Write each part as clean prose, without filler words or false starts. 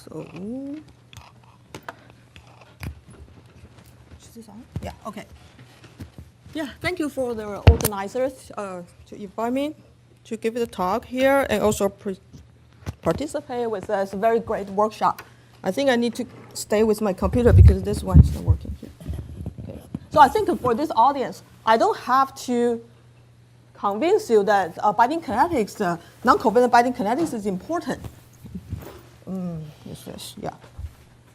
So, is this on? Yeah, okay. Yeah, thank you for the organizers to invite me to give the talk here and also participate with this very great workshop. I think I need to stay with my computer because this one is not working here. Okay. So I think for this audience, I don't have to convince you that binding kinetics, non-covalent binding kinetics is important. Yes, yeah.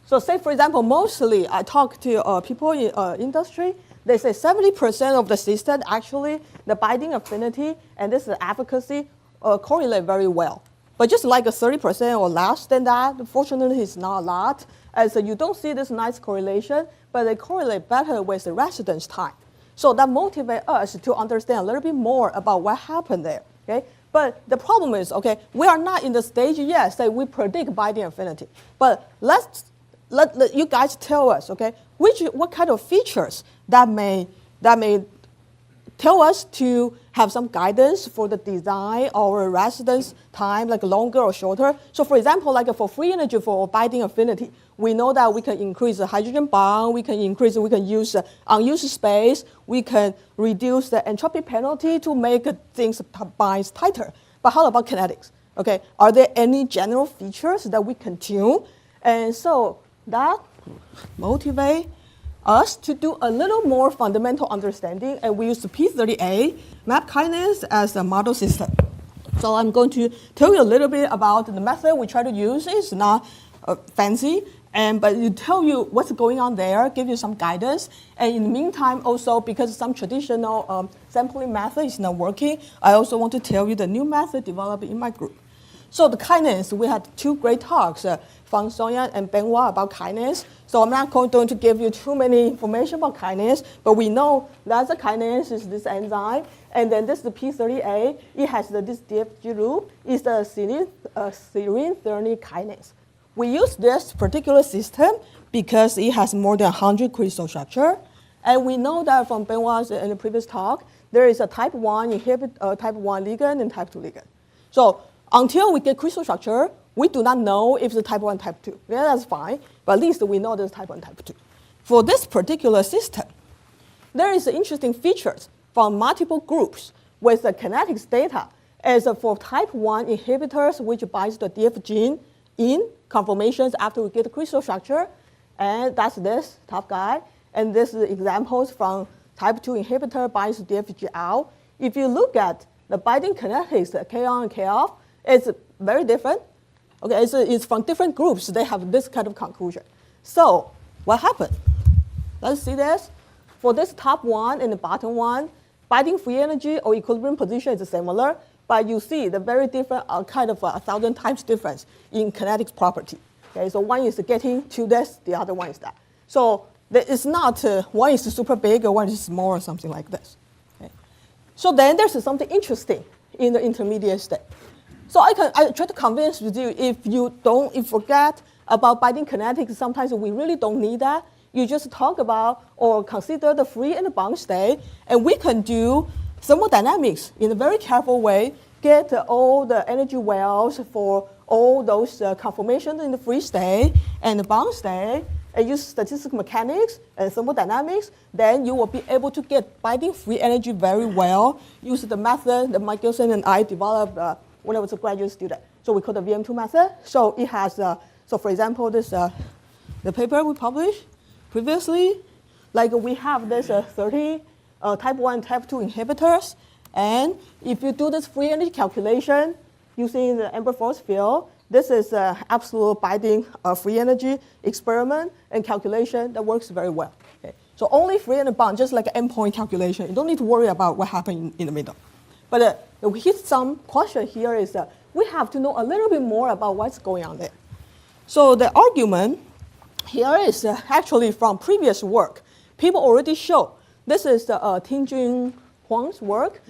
So say, for example, mostly I talk to people in industry. They say 70% of the system, actually, the binding affinity and this efficacy correlate very well. But just like a 30% or less than that, fortunately, it's not a lot. As you don't see this nice correlation, but they correlate better with the residence time. So that motivates us to understand a little bit more about what happened there. Okay? But the problem is, okay, we are not in the stage yet, say we predict binding affinity. But let you guys tell us, okay, what kind of features that may tell us to have some guidance for the design or residence time, like longer or shorter. So for example, like for free energy for binding affinity, we know that we can increase the hydrogen bond, we can use unused space, we can reduce the entropy penalty to make things bind tighter. But how about kinetics? Okay, are there any general features that we can tune? And so that motivate us to do a little more fundamental understanding, and we use the P30A map kinase as a model system. So I'm going to tell you a little bit about the method we try to use. It's not fancy, but it tell you what's going on there, give you some guidance. And in the meantime, also because some traditional sampling method is not working, I also want to tell you the new method developed in my group. So the kinase, we had two great talks from Sonia and Benoit about kinase. So I'm not going to give you too many information about kinase, but we know that the kinase is this enzyme, and then this is the P30A. It has this DFG loop. It's the serine-threonine kinase. We use this particular system because it has more than 100 crystal structure, and we know that from Benoit's in the previous talk, there is a type 1 type 1 ligand and type 2 ligand. So until we get crystal structure, we do not know if it's type 1, type 2. Yeah, that's fine, but at least we know there's type 1, type 2. For this particular system, there is interesting features from multiple groups with the kinetics data as for type 1 inhibitors, which binds the DF gene in conformations after we get the crystal structure, and that's this top guy. And this is examples from type 2 inhibitor binds DFG-out. If you look at the binding kinetics, K-on and K-off, it's very different. Okay, it's from different groups. They have this kind of conclusion. So what happened? Let's see this. For this top one and the bottom one, binding free energy or equilibrium position is similar, but you see the very different, kind of 1,000 times difference in kinetics property. Okay, so one is getting to this, the other one is that. So it's not one is super big or one is small or something like this. Okay. So then there's something interesting in the intermediate state. So I try to convince you, if you forget about binding kinetics, sometimes we really don't need that. You just talk about or consider the free and the bound state, and we can do thermodynamics in a very careful way, get all the energy wells for all those conformations in the free state and the bound state, and use statistical mechanics and thermodynamics, then you will be able to get binding free energy very well. Use the method that Michelson and I developed when I was a graduate student. So we call the VM2 method. So it has, so for example, this the paper we published previously, like we have this 30 type 1, type 2 inhibitors. And if you do this free energy calculation using the amber force field, this is absolute binding free energy experiment and calculation that works very well. Okay? So only free and bound, just like an endpoint calculation. You don't need to worry about what happened in the middle. But we hit some question here is we have to know a little bit more about what's going on there. So the argument here is actually from previous work. People already show. This is Tingjun Huang's work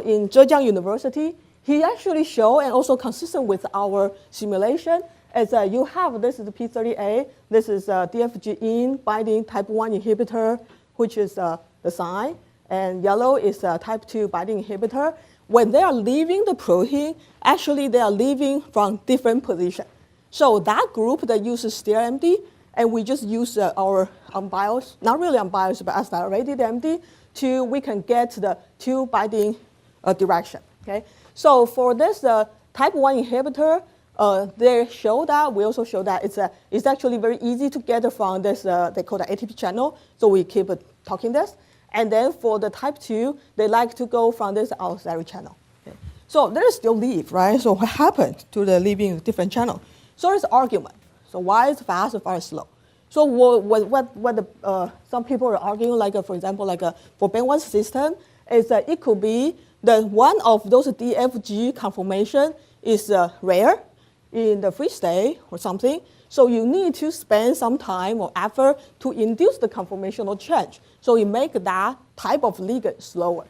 in Zhejiang University. He actually showed, and also consistent with our simulation, is you have this is the P30A, this is DFG-in binding type 1 inhibitor, which is the sign. And yellow is a type 2 binding inhibitor. When they are leaving the protein, actually they are leaving from different positions. So that group that uses steer-MD, and we just use our unbiased, not really unbiased, but accelerated MD, we can get the two binding direction. Okay? So for this type 1 inhibitor, they show that, we also show that it's actually very easy to get from this, they call the ATP channel, so we keep talking this. And then for the type 2, they like to go from this auxiliary channel. Okay? So there is still leave, right? So what happened to the leaving different channel? So there's argument. So why is fast or why is slow? So what some people are arguing, like for example, like for band-1 system, is that it could be that one of those DFG conformation is rare in the free state or something. So you need to spend some time or effort to induce the conformational change. So you make that type of ligand slower.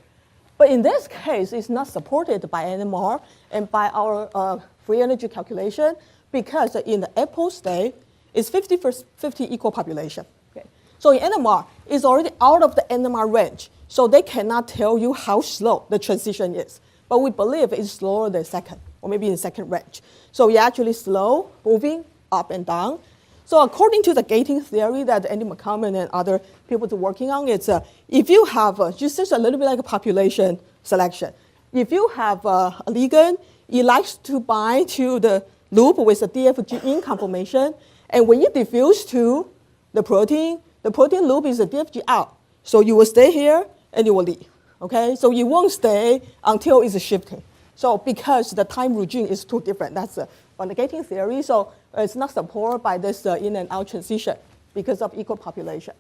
But in this case, it's not supported by NMR and by our free energy calculation because in the Apple state, it's 50-50 equal population. Okay? So in NMR, it's already out of the NMR range. So they cannot tell you how slow the transition is. But we believe it's slower than second, or maybe in second range. So it's actually slow, moving up and down. So according to the gating theory that Andy McCormick and other people are working on, it's if you have, just a little bit like a population selection. If you have a ligand, it likes to bind to the loop with a DFG in conformation. And when you diffuse to the protein loop is a DFG out. So you will stay here and you will leave. Okay? So you won't stay until it's shifting. So because the time regime is too different, that's on the gating theory. So it's not supported by this in and out transition because of equal population.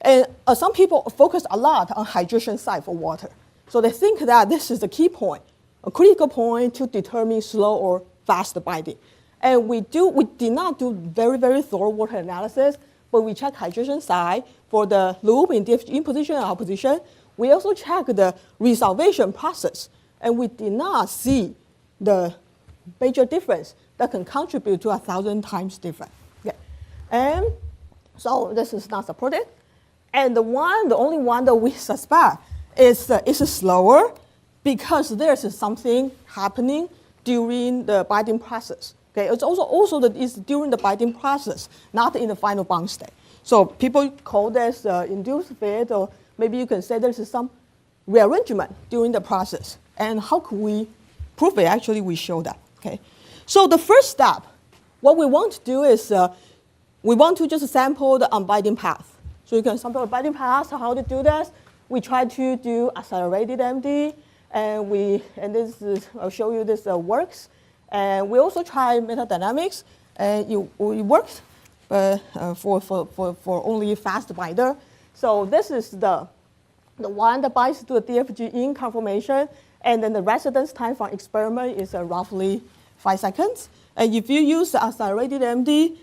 And some people focus a lot on hydration side for water. So they think that this is the key point, a critical point to determine slow or fast binding. And we did not do very, very thorough water analysis, but we check hydration side for the loop in DFG in position and out position. We also check the resolvation process, and we did not see the major difference that can contribute to 1,000 times different. Okay. And so this is not supported. And the only one that we suspect is slower because there's something happening during the binding process. Okay, it's also that it's during the binding process, not in the final bond state. So people call this induced fit, or maybe you can say there's some rearrangement during the process. And how could we prove it? Actually, we show that. Okay, so the first step, what we want to do is we want to just sample the unbinding path. So you can sample the binding path. How to do this? We try to do accelerated MD, and this is, I'll show you this works. And we also try metadynamics, and it works for only fast binder. So this is the one that binds to the DFG in conformation, and then the residence time from experiment is roughly 5 seconds. And if you use accelerated MD,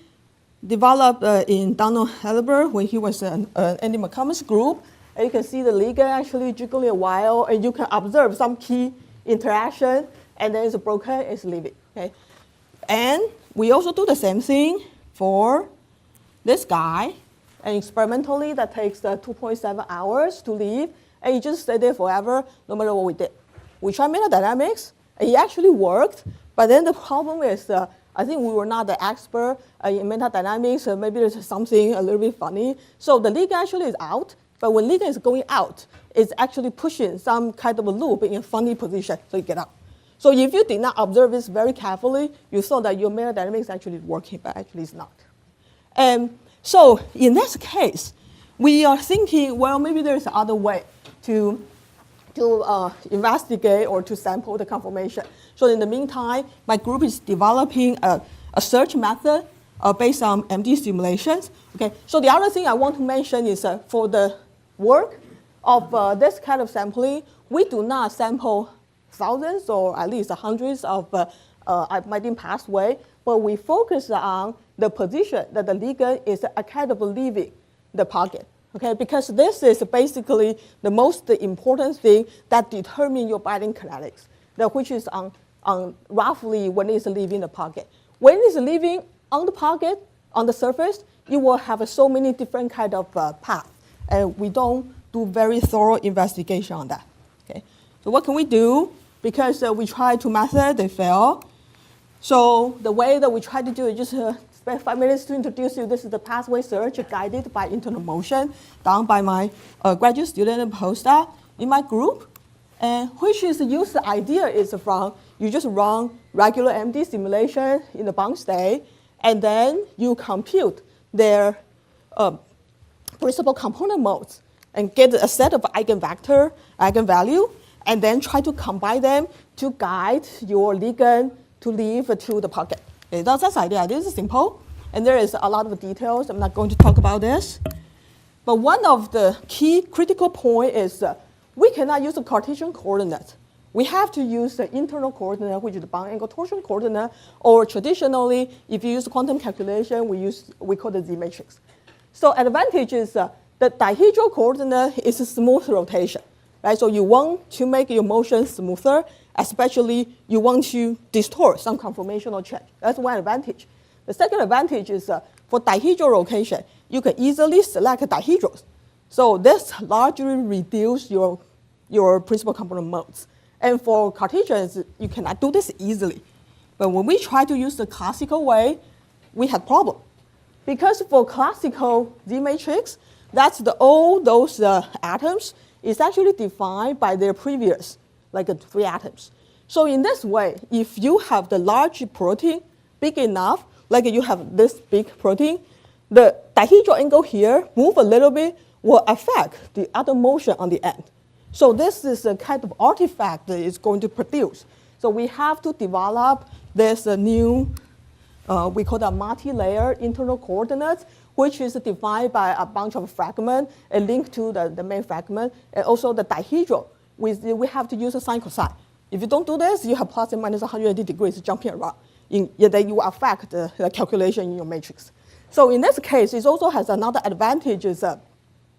developed in Donald Helber when he was in Andy McCormick's group, and you can see the ligand actually jiggling a while, and you can observe some key interaction, and then it's broken, it's leaving. Okay? And we also do the same thing for this guy, and experimentally that takes 2.7 hours to leave, and you just stay there forever, no matter what we did. We tried metadynamics, and it actually worked, but then the problem is I think we were not the expert in metadynamics, so maybe there's something a little bit funny. So the ligand actually is out, but when ligand is going out, it's actually pushing some kind of a loop in a funny position, so you get out. So if you did not observe this very carefully, you saw that your metadynamics actually is working, but actually it's not. And so in this case, we are thinking, well, maybe there's another way to investigate or to sample the conformation. So in the meantime, my group is developing a search method based on MD simulations. Okay. So the other thing I want to mention is for the work of this kind of sampling, we do not sample thousands or at least hundreds of binding pathway, but we focus on the position that the ligand is kind of leaving the pocket. Okay, because this is basically the most important thing that determines your binding kinetics, which is on roughly when it's leaving the pocket. When it's leaving on the pocket, on the surface, you will have so many different kind of paths, and we don't do very thorough investigation on that. Okay, so what can we do? Because we try to method, they fail. So the way that we try to do it, just spend 5 minutes to introduce you. This is the pathway search guided by internal motion, done by my graduate student and postdoc in my group. And which is used, the idea is from, you just run regular MD simulation in the bound state, and then you compute their principal component modes and get a set of eigenvector, eigenvalue, and then try to combine them to guide your ligand to leave to the pocket. Okay, that's the idea. This is simple, and there is a lot of details. I'm not going to talk about this. But one of the key critical point is we cannot use the Cartesian coordinate. We have to use the internal coordinate, which is the bound angle torsion coordinate, or traditionally, if you use quantum calculation, we call the Z matrix. So advantage is the dihedral coordinate is a smooth rotation, right? So you want to make your motion smoother, especially you want to distort some conformational change. That's one advantage. The second advantage is for dihedral rotation, you can easily select dihedrals. So this largely reduces your principal component modes. And for Cartesians, you cannot do this easily. But when we try to use the classical way, we had problem. Because for classical Z matrix, that's all those atoms is actually defined by their previous, like 3 atoms. So in this way, if you have the large protein big enough, like you have this big protein, the dihedral angle here move a little bit will affect the other motion on the end. So this is a kind of artifact that it's going to produce. So we have to develop this new, we call that multi-layer internal coordinates, which is defined by a bunch of fragments and linked to the main fragment, and also the dihedral. We have to use a sine cosine. If you don't do this, you have plus and minus 180 degrees jumping around. Then you affect the calculation in your matrix. So in this case, it also has another advantage is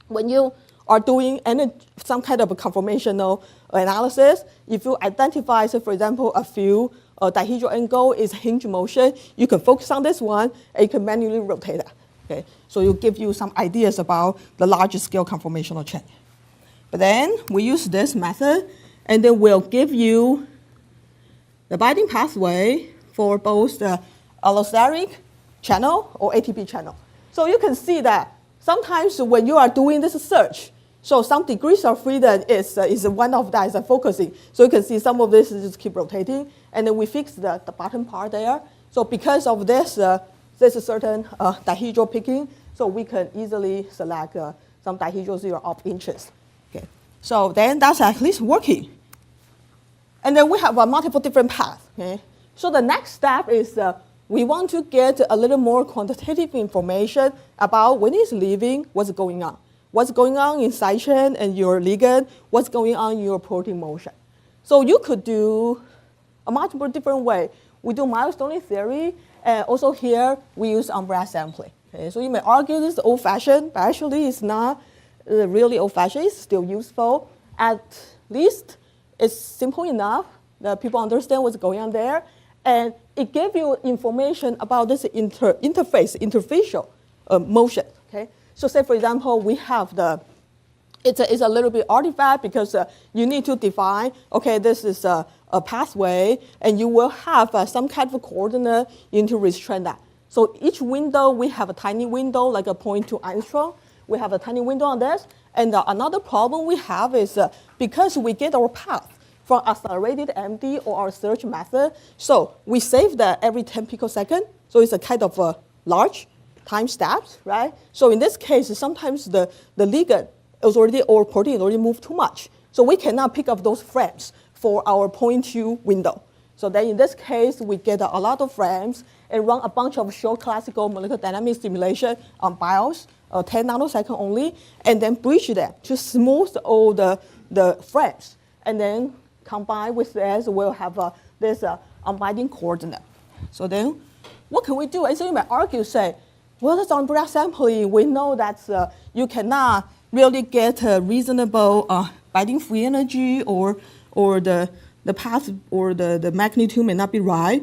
when you are doing some kind of a conformational analysis, if you identify, say, for example, a few dihedral angle is hinge motion, you can focus on this one, and you can manually rotate that. Okay? So it will give you some ideas about the larger scale conformational change. But then we use this method, and then we'll give you the binding pathway for both the allosteric channel or ATP channel. So you can see that sometimes when you are doing this search, so some degrees of freedom is one of that is focusing. So you can see some of this is just keep rotating, and then we fix the bottom part there. So because of this, there's a certain dihedral picking, so we can easily select some dihedrals that are of interest. Okay. So then that's at least working. And then we have multiple different paths. Okay. So the next step is we want to get a little more quantitative information about when it's leaving, what's going on. What's going on in side chain and your ligand, what's going on in your protein motion. So you could do a multiple different way. We do milestone theory, and also here we use umbrella sampling. Okay? So you may argue this is old-fashioned, but actually it's not really old-fashioned. It's still useful. At least it's simple enough that people understand what's going on there, and it gives you information about this interfacial motion. Okay? So say, for example, we have it's a little bit artifact because you need to define, okay, this is a pathway, and you will have some kind of coordinate you need to restrain that. So each window, we have a tiny window, like a 0.2 angstrom. We have a tiny window on this. And another problem we have is because we get our path from accelerated MD or our search method, so we save that every 10 picosecond. So it's a kind of a large time steps, right? So in this case, sometimes the ligand is already, or protein already moved too much. So we cannot pick up those frames for our 0.2 window. So then in this case, we get a lot of frames and run a bunch of short classical molecular dynamics simulation on BIOS, 10 nanosecond only, and then bridge them to smooth all the frames. And then combine with this, we'll have this unbinding coordinate. So then what can we do? And so you may argue, say, well, that's umbrella sampling. We know that you cannot really get a reasonable binding free energy, or the path or the magnitude may not be right,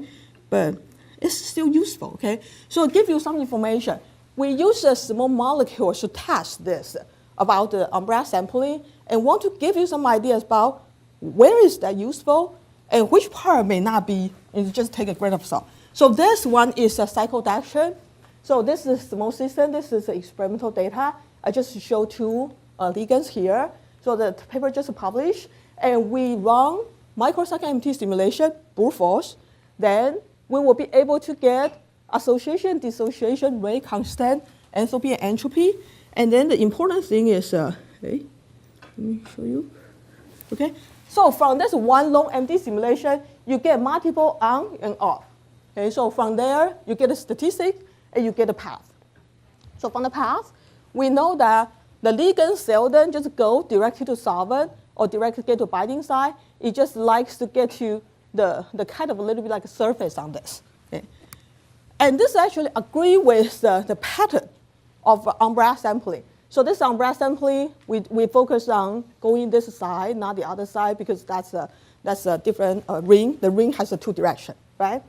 but it's still useful, okay? So I'll give you some information. We use a small molecule to test this about the umbrella sampling and want to give you some ideas about where is that useful and which part may not be, and you just take a grain of salt. So this one is a cyclodextrin. So this is the most system. This is the experimental data. I just show two ligands here. So the paper just published, and we run microsecond MT stimulation, brute force. Then we will be able to get association, dissociation rate constant, enthalpy and entropy. And then the important thing is, let me show you. Okay, so from this one long MT simulation, you get multiple on and off. Okay, so from there, you get a statistic and you get a path. So from the path, we know that the ligand seldom just go directly to solvent or directly get to binding site. It just likes to get to the kind of a little bit like a surface on this. Okay? And this actually agree with the pattern of umbrella sampling. So this umbrella sampling, we focus on going this side, not the other side, because that's a different ring. The ring has a two direction, right?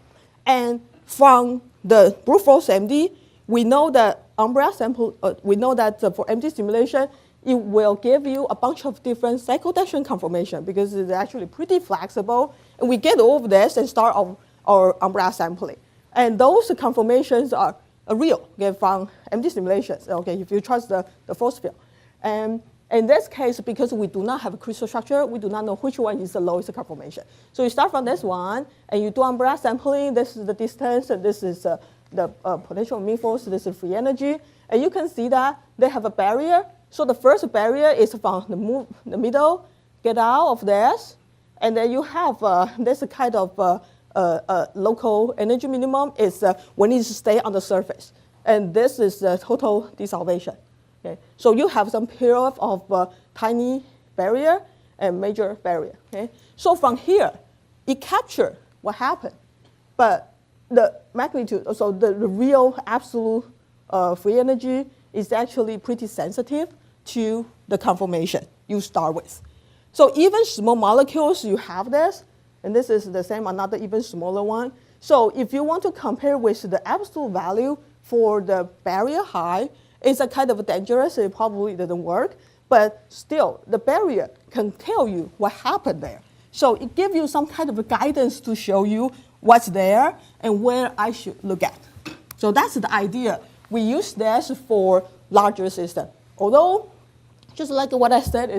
And from the brute force MD, we know that umbrella sample, we know that for MD stimulation, it will give you a bunch of different cyclodextrin conformation because it's actually pretty flexible. And we get over this and start our umbrella sampling. And those conformations are real, okay, from MD simulations, okay, if you trust the force field. And in this case, because we do not have a crystal structure, we do not know which one is the lowest conformation. So you start from this one, and you do umbrella sampling. This is the distance, and this is the potential mean force. This is free energy. And you can see that they have a barrier. So the first barrier is from the middle, get out of this. And then you have this kind of local energy minimum is when it stay on the surface. And this is the total dissociation. Okay? So you have some period of tiny barrier and major barrier. Okay? So from here, it captures what happened. But the magnitude, so the real absolute free energy is actually pretty sensitive to the conformation you start with. So even small molecules, you have this, and this is the same, another even smaller one. So if you want to compare with the absolute value for the barrier high, it's a kind of dangerous, it probably doesn't work, but still, the barrier can tell you what happened there. So it gives you some kind of a guidance to show you what's there and where I should look at. So that's the idea. We use this for larger system. Although, just like what I said,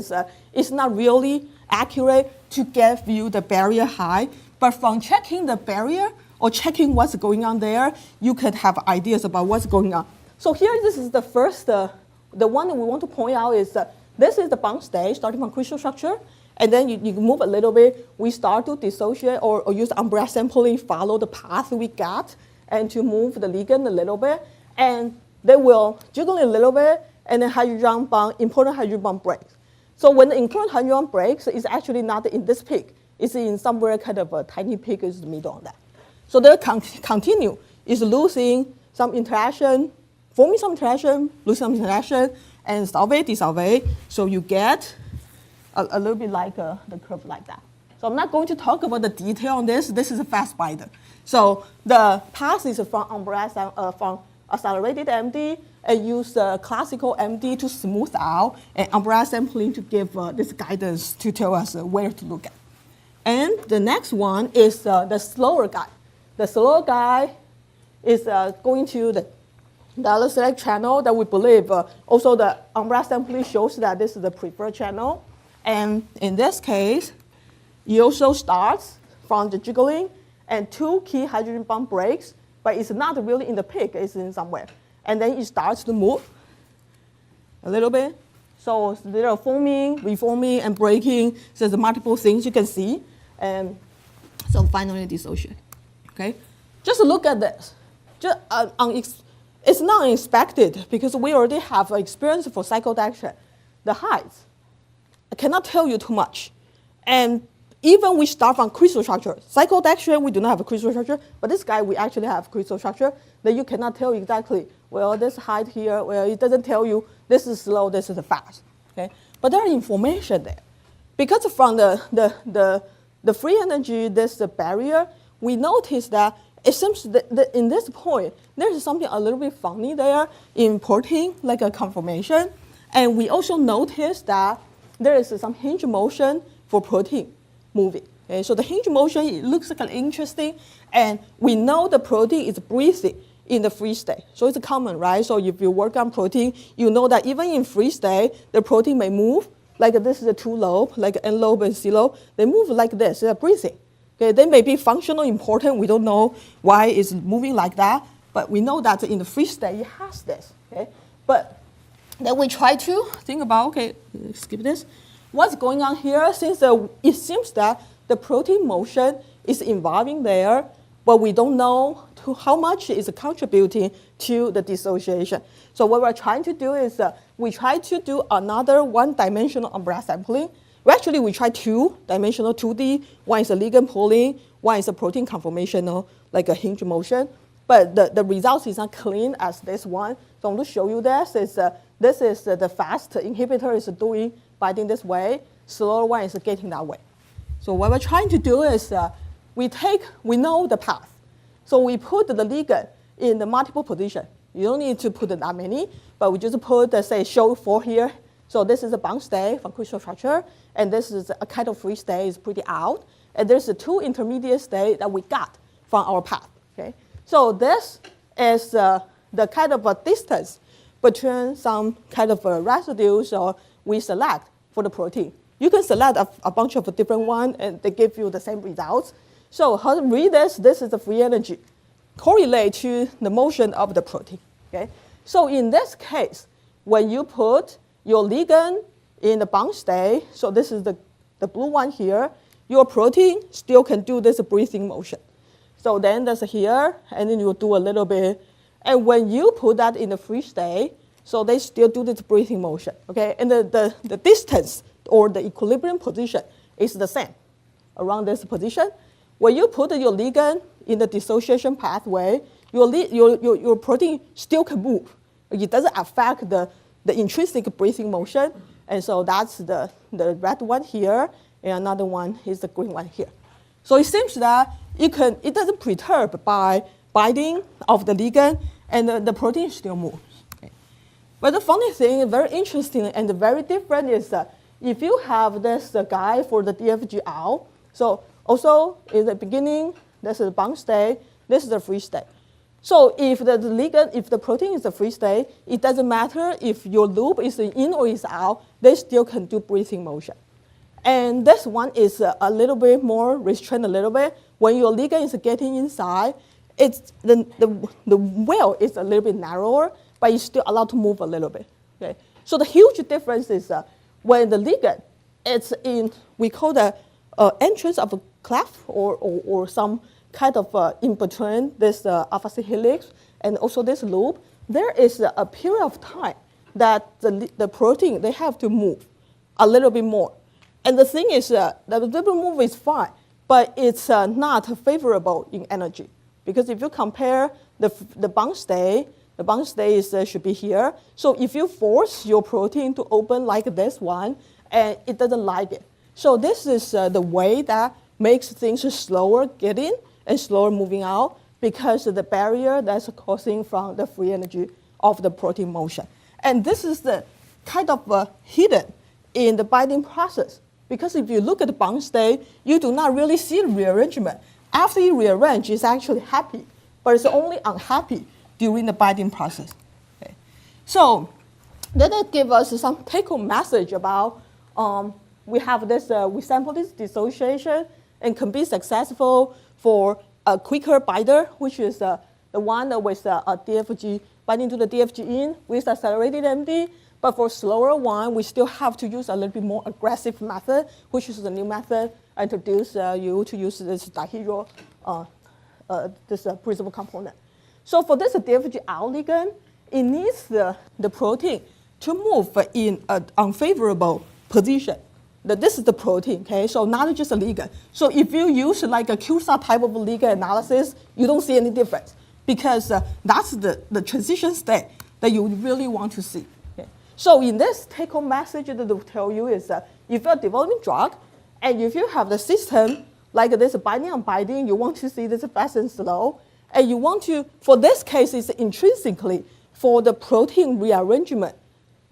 it's not really accurate to give you the barrier high, but from checking the barrier or checking what's going on there, you could have ideas about what's going on. So here, this is the first, the one that we want to point out is this is the bound state starting from crystal structure, and then you move a little bit, we start to dissociate or use umbrella sampling, follow the path we got, and to move the ligand a little bit, and they will jiggle a little bit, and then hydrogen bond, important hydrogen bond breaks. So when the important hydrogen bond breaks, it's actually not in this peak. It's in somewhere kind of a tiny peak is the middle on that. So they continue, is losing some interaction, forming some interaction, losing some interaction, and solvate, dissolve. So you get a little bit like the curve like that. So I'm not going to talk about the detail on this. This is a fast binder. So the path is from umbrella, from accelerated MD, and use classical MD to smooth out, and umbrella sampling to give this guidance to tell us where to look at. And the next one is the slower guy. The slower guy is going to the allosteric channel that we believe also the umbrella sampling shows that this is the preferred channel. And in this case, it also starts from the jiggling and two key hydrogen bond breaks, but it's not really in the peak, it's in somewhere. And then it starts to move a little bit. So there are forming, reforming, and breaking. So there's multiple things you can see. And so finally dissociate. Okay? Just look at this. Just, it's not unexpected because we already have experience for cyclodextrin. The heights, I cannot tell you too much. And even we start from crystal structure. Cyclodextrin, we do not have a crystal structure, but this guy, we actually have crystal structure that you cannot tell exactly, well, this height here, well, it doesn't tell you this is slow, this is fast, okay? But there is information there. Because from the free energy, there's the barrier, we notice that it seems that in this point, there's something a little bit funny there in protein, like a conformation. And we also notice that there is some hinge motion for protein moving. Okay, so the hinge motion, it looks kind of interesting, and we know the protein is breathing in the free state. So it's common, right? So if you work on protein, you know that even in free state, the protein may move, like this is a two lobe, like N lobe and C lobe. They move like this, they're breathing. Okay, they may be functional important, we don't know why it's moving like that, but we know that in the free state, it has this, okay? But then we try to think about, okay, skip this. What's going on here? Since it seems that the protein motion is involving there, but we don't know how much is contributing to the dissociation. So what we're trying to do is we try to do another one-dimensional umbrella sampling. Actually, we try two-dimensional 2D. One is a ligand pooling, one is a protein conformational, like a hinge motion. But the results is not clean as this one. So I'm going to show you this. This is the fast inhibitor is doing binding this way. Slower one is getting that way. So what we're trying to do is we know the path. So we put the ligand in the multiple position. You don't need to put that many, but we just put, say, show 4 here. So this is a bound state from crystal structure, and this is a kind of free state, is pretty out. And there's the 2 intermediate states that we got from our path. Okay? So this is the kind of a distance between some kind of residues or we select for the protein. You can select a bunch of different ones, and they give you the same results. So how to read this? This is the free energy correlate to the motion of the protein. Okay? So in this case, when you put your ligand in the bound state, so this is the blue one here, your protein still can do this breathing motion. So then that's here, and then you do a little bit. And when you put that in the free state, so they still do this breathing motion. Okay? And the distance or the equilibrium position is the same around this position. When you put your ligand in the dissociation pathway, your protein still can move. It doesn't affect the intrinsic breathing motion. And so that's the red one here, and another one is the green one here. So it seems that it doesn't perturb by binding of the ligand, and the protein still moves. Okay. But the funny thing, very interesting and very different is if you have this guy for the DEG-out, so also in the beginning, this is the bound state, this is the free state. So if the ligand, if the protein is a free state, it doesn't matter if your loop is in or is out, they still can do breathing motion. And this one is a little bit more restrained a little bit. When your ligand is getting inside, it's the well is a little bit narrower, but it's still allowed to move a little bit. Okay? So the huge difference is when the ligand, it's in, we call the entrance of a cleft or some kind of in between this alpha C helix and also this loop, there is a period of time that the protein, they have to move a little bit more. And the thing is the little move is fine, but it's not favorable in energy. Because if you compare the bound state, the bound state should be here. So if you force your protein to open like this one, and it doesn't like it. So this is the way that makes things slower getting and slower moving out because of the barrier that's causing from the free energy of the protein motion. And this is the kind of hidden in the binding process. Because if you look at the bound state, you do not really see the rearrangement. After you rearrange, it's actually happy, but it's only unhappy during the binding process. Okay. So then it gives us some take-home message about we have this, we sample this dissociation and can be successful for a quicker binder, which is the one with a DFG binding to the DFG in with accelerated MD. But for slower one, we still have to use a little bit more aggressive method, which is the new method I introduce you to use this dihedral, this principal component. So for this DFG-out ligand, it needs the protein to move in an unfavorable position. This is the protein, okay? So not just a ligand. So if you use like a QSAR type of ligand analysis, you don't see any difference because that's the transition state that you really want to see. Okay? So in this take-home message that will tell you is if you're developing drug and if you have the system like this binding and unbinding, you want to see this fast and slow, and you want to, for this case, it's intrinsically for the protein rearrangement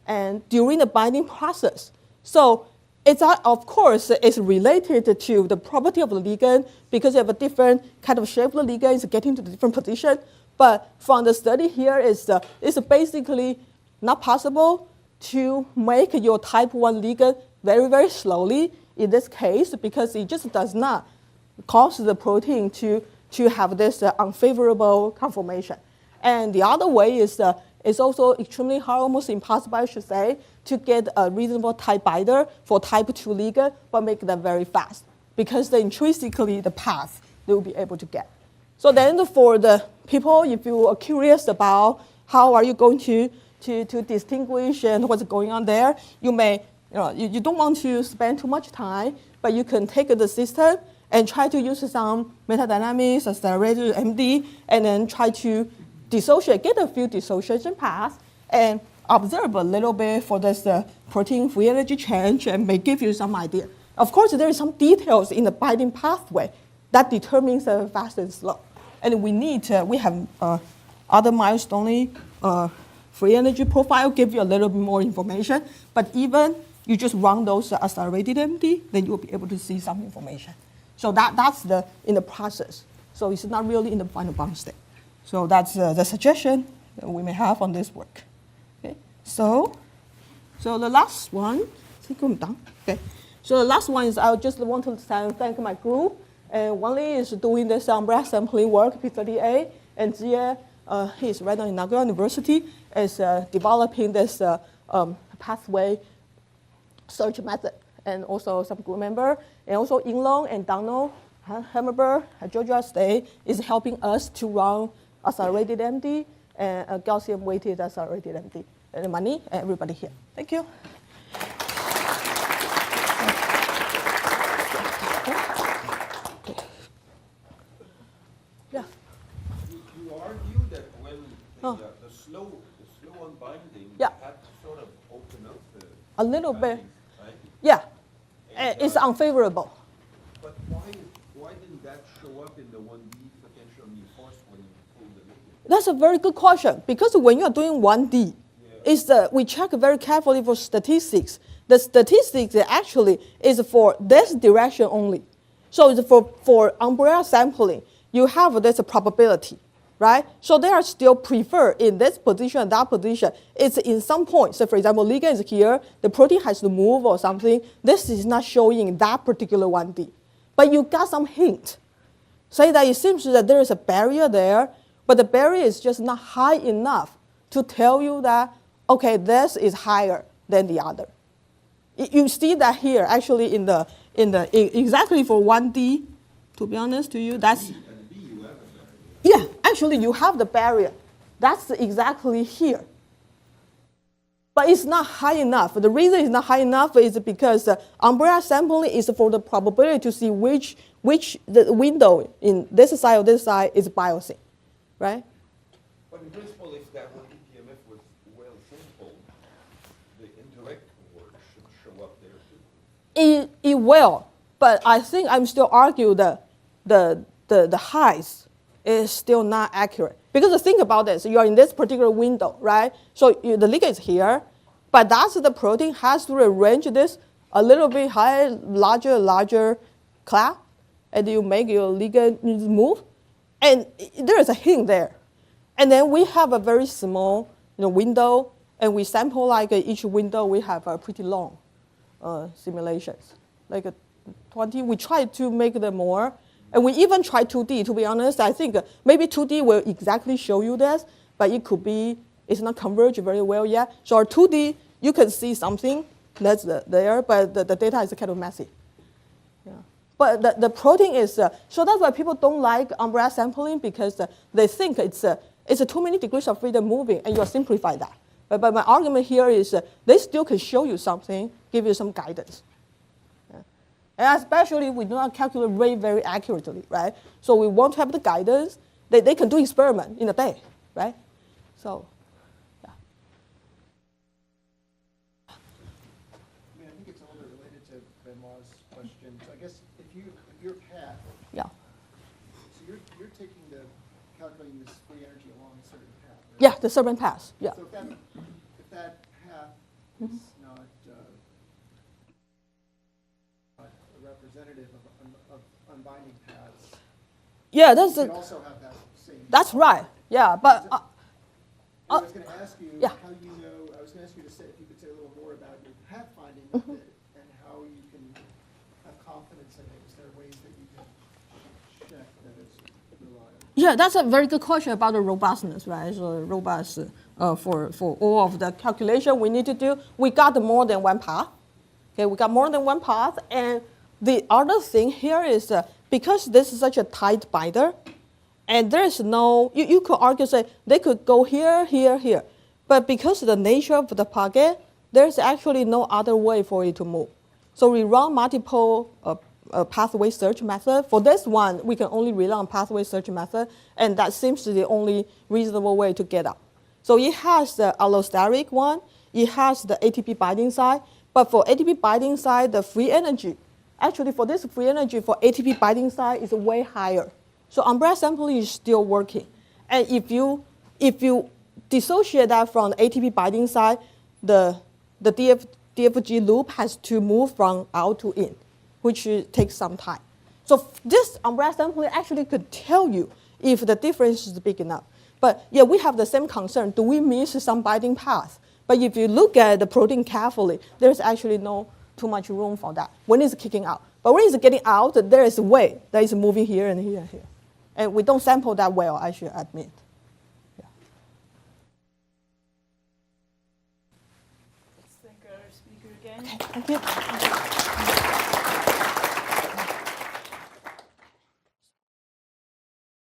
and during the binding process. So Of course, it's related to the property of the ligand because you have a different kind of shape of the ligand, it's getting to the different position. But from the study here, it's basically not possible to make your type 1 ligand very, very slowly in this case because it just does not cause the protein to have this unfavorable conformation. And the other way is it's also extremely hard, almost impossible, I should say, to get a reasonable tight binder for type 2 ligand, but make them very fast because intrinsically the path they will be able to get. So then for the people, if you are curious about how are you going to distinguish and what's going on there, you don't want to spend too much time, but you can take the system and try to use some metadynamics, accelerated MD, and then try to dissociate, get a few dissociation paths, and observe a little bit for this protein free energy change and may give you some idea. Of course, there is some details in the binding pathway that determines the fast and slow. And we have other milestone free energy profile give you a little bit more information, but even you just run those accelerated MD, then you'll be able to see some information. So that's in the process. So it's not really in the final bound state. So that's the suggestion that we may have on this work. Okay. So the last one, I think I'm done. Okay. So the last one is I just want to thank my group. And Wanli is doing this umbrella sampling work, P38, and Jie, he's right now in Nagoya University, is developing this pathway search method. And also some group member, and also Inlong and Donald Hammerberg at Georgia State is helping us to run accelerated MD and a Gaussian-weighted accelerated MD. And Mani and everybody here. Thank you. Yeah. You argue that when the slow unbinding yeah. had to sort of open up a little bit. Right? Yeah. It's unfavorable. But why didn't that show up in the 1D potential force when you pull the ligand? That's a very good question because when you are doing 1D, we check very carefully for statistics. The statistics actually is for this direction only. So it's for umbrella sampling, you have this probability, right? So they are still preferred in this position and that position. It's in some point. So for example, ligand is here, the protein has to move or something. This is not showing in that particular 1D. But you got some hint. Say that it seems that there is a barrier there, but the barrier is just not high enough to tell you that, okay, this is higher than the other. You see that here, actually exactly for 1D, to be honest to you, that's, yeah, actually you have the barrier. That's exactly here. But it's not high enough. The reason it's not high enough is because umbrella sampling is for the probability to see which the window in this side or this side is biasing, right? But in principle, if that one PMF was well sampled, the indirect work should show up there too. It will, but I think I'm still argue that the highs is still not accurate. Because think about this, you are in this particular window, right? So the ligand is here, but that's the protein has to arrange this a little bit higher, larger class, and you make your ligand move, and there is a hint there. And then we have a very small window, and we sample like each window, we have a pretty long simulations, like 20. We try to make them more. And we even try 2D, to be honest. I think maybe 2D will exactly show you this, but it could be, it's not converged very well yet. So our 2D, you can see something that's there, but the data is kind of messy. Yeah. But the protein is, so that's why people don't like umbrella sampling because they think it's too many degrees of freedom moving and you simplify that. But my argument here is they still can show you something, give you some guidance. And especially we do not calculate rate very accurately, right? So we want to have the guidance. They can do experiment in a day, right? So, yeah. I mean, I think it's a little bit related to Benoit's question. So I guess if your path, Yeah. so you're taking calculating this free energy along a certain path, right? Yeah, the certain path. Yeah. So if that path is not representative of unbinding paths. Yeah, that's You could also have that same. that's right. Yeah, but I was going to ask you yeah. how you know. I was going to ask you to say if you could say a little more about your pathfinding Mm-hmm. method and how you can have confidence in it. Is there ways that you can check that it's reliable? yeah, that's a very good question about the robustness, right? So robust for all of the calculation we need to do. We got more than one path. Okay, we got more than one path, and the other thing here is because this is such a tight binder, and there's no, you could argue say they could go here, here, here, but because of the nature of the pocket, there's actually no other way for it to move. So we run multiple pathway search method. For this one, we can only rely on pathway search method, and that seems to be the only reasonable way to get out. So it has the allosteric one, it has the ATP binding side, but for ATP binding side, the free energy, actually for this free energy for ATP binding side is way higher. So umbrella sampling is still working. And if you dissociate that from the ATP binding side, the DFG loop has to move from out to in, which takes some time. So this umbrella sampling actually could tell you if the difference is big enough. But yeah, we have the same concern. Do we miss some binding path? But if you look at the protein carefully, there's actually no too much room for that when it's kicking out. But when it's getting out, there is a way that is moving here and here and here. And we don't sample that well, I should admit. Yeah. Let's thank our speaker again. Okay, thank you.